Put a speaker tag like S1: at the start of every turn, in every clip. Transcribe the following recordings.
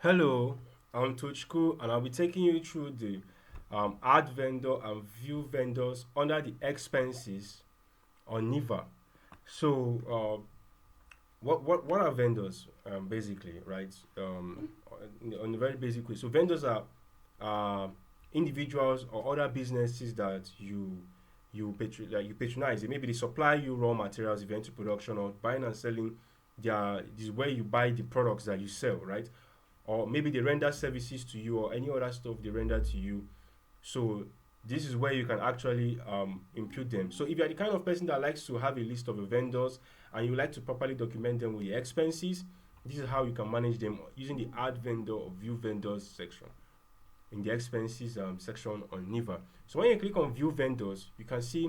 S1: Hello, I'm Tochku and I'll be taking you through the add vendor and view vendors under the expenses on Niva. So, what are vendors basically, right? On a very basic way. So, vendors are uh, individuals or other businesses that that you patronize. Maybe they supply you raw materials if you're into production or buying and selling. This is where you buy the products that you sell, right? Or maybe they render services to you or any other stuff they render to you. So this is where you can actually impute them. So if you're the kind of person that likes to have a list of your vendors and you like to properly document them with the expenses, this is how you can manage them using the add vendor or view vendors section in the expenses section on Niva. So when you click on view vendors, you can see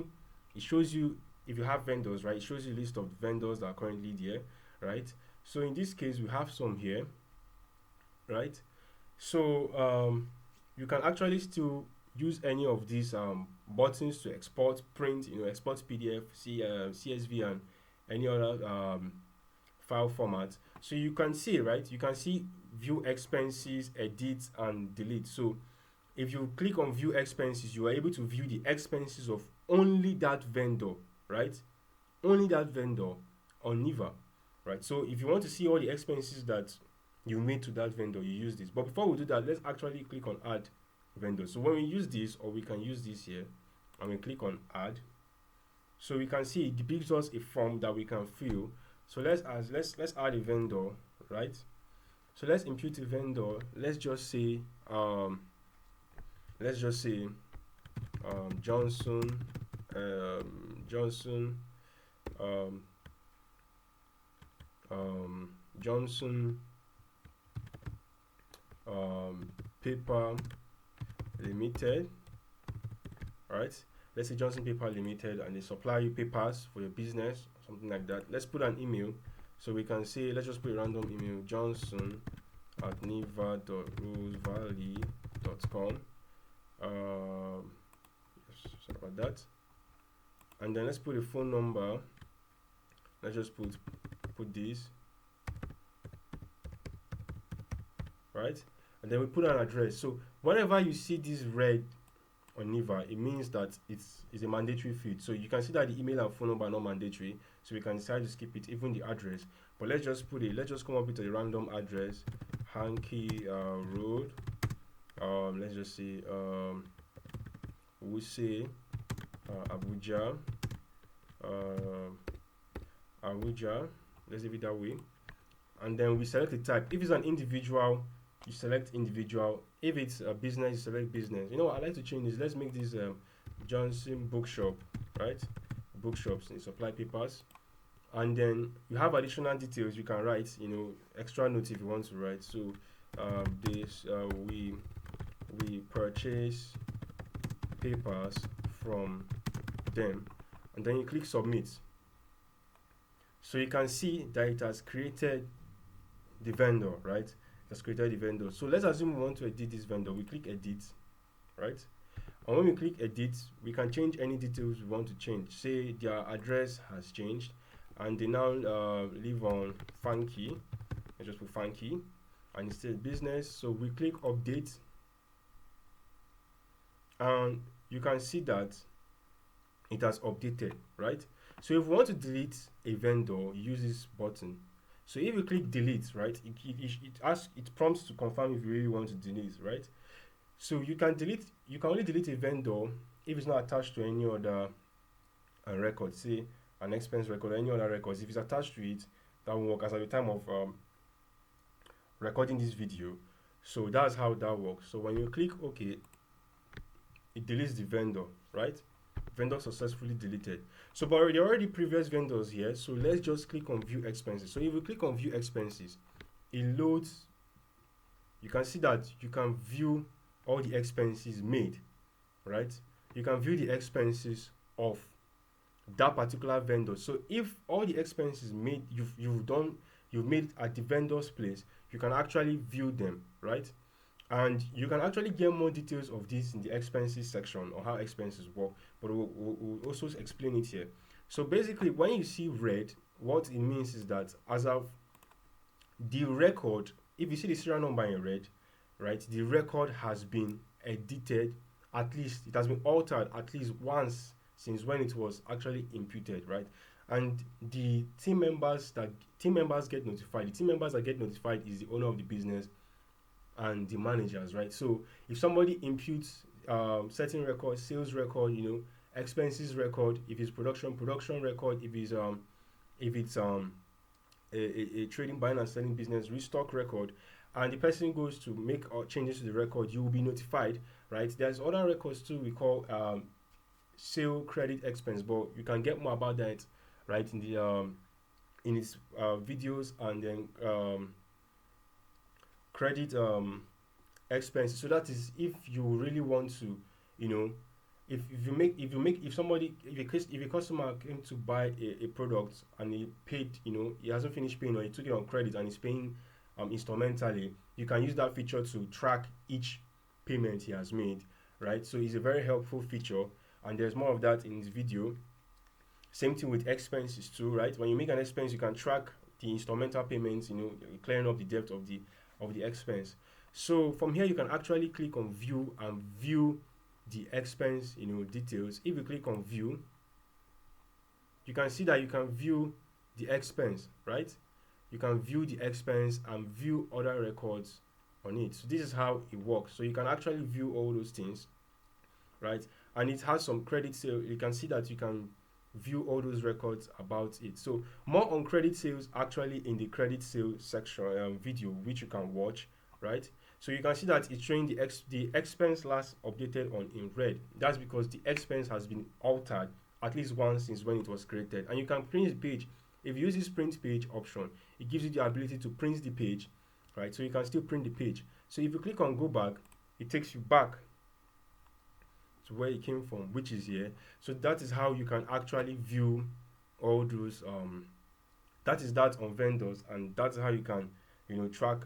S1: it shows you if you have vendors, right? It shows you a list of vendors that are currently there, right? So in this case, we have some here, right? So you can actually still use any of these buttons to export, print, export PDF, CSV, and any other file format. So you can see, right? You can see view expenses, edit, and delete. So if you click on view expenses, you are able to view the expenses of only that vendor, right? Only that vendor on Niva, right? So if you want to see all the expenses that you made to that vendor, you use this. But before we do that, let's actually click on add vendor. So when we use this, or we can use this here, and we click on add, so we can see it gives us a form that we can fill. So let's add a vendor, right? So let's impute a vendor. Um let's just say Johnson Johnson um, Johnson Paper Limited, right? Let's say Johnson Paper Limited, and they supply you papers for your business, something like that. Let's put an email. So we can say, let's just put a random email, johnson at niva.rosevalley.com. Yes, sorry about that. And then let's put a phone number. Let's just put this, right? And then we put an address. So whenever you see this red on Niva, it means that it's a mandatory field. So you can see that the email and phone number are not mandatory. So we can decide to skip it, even the address. But let's just come up with a random address, Hanky Road. Let's just say Wuse, Abuja, Abuja. Let's leave it that way. And then we select the type. If it's an individual, you select individual. If it's a business, you select business. You know what, I like to change this. Let's make this Johnson Bookshop, right? Bookshops and supply papers. And then you have additional details you can write, extra notes if you want to write. So this we purchase papers from them, and then you click submit. So you can see that it has created the vendor, right? It has created the vendor. So let's assume we want to edit this vendor. We click edit, right? And when we click edit, we can change any details we want to change. Say their address has changed and they now live on Funky. Let's just put Funky and it says business. So we click update and you can see that it has updated, right? So if we want to delete a vendor, use this button. So if you click delete, right, it prompts to confirm if you really want to delete, right? So you can only delete a vendor if it's not attached to any other record, say an expense record or any other records. If it's attached to it, that will work as at the time of recording this video. So that's how that works. So when you click OK, it deletes the vendor, right? Vendor successfully deleted. So but there are already previous vendors here. So let's just click on view expenses. So if we click on view expenses, it loads. You can see that you can view all the expenses made, right? You can view the expenses of that particular vendor. So if all the expenses made you've made at the vendor's place, you can actually view them, right? And you can actually get more details of this in the expenses section or how expenses work, but we'll also explain it here. So basically, when you see red, what it means is that as of the record, if you see the serial number in red, right, the record has been edited, at least it has been altered at least once since when it was actually imputed, right? And the team members get notified. The team members that get notified is the owner of the business and the managers, right? So if somebody imputes certain record, sales record, expenses record, if it's production record, if it's a trading, buying and selling business, restock record, and the person goes to make changes to the record, you will be notified, right? There's other records too we call sale credit expense, but you can get more about that, right, in its videos, and then credit expenses. So that is if you really want to, you know, if somebody if a customer came to buy a product and he paid, he hasn't finished paying, or he took it on credit and he's paying instrumentally, you can use that feature to track each payment he has made, right? So it's a very helpful feature, and there's more of that in this video. Same thing with expenses too, right? When you make an expense, you can track the instrumental payments, clearing up the debt of the expense. So from here, you can actually click on view and view the expense, details. If you click on view, you can see that you can view the expense, right? You can view the expense and view other records on it. So this is how it works. So you can actually view all those things, right? And it has some credit sale. You can see that you can view all those records about it. So more on credit sales actually in the credit sales section video, which you can watch, right? So you can see that it's showing the expense last updated on in red. That's because the expense has been altered at least once since when it was created. And you can print the page. If you use this print page option, it gives you the ability to print the page, right? So you can still print the page. So if you click on go back, it takes you back to where it came from, which is here. So that is how you can actually view all those that is that on vendors, and that's how you can track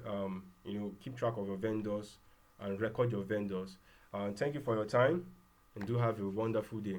S1: keep track of your vendors and record your vendors. Thank you for your time, and do have a wonderful day.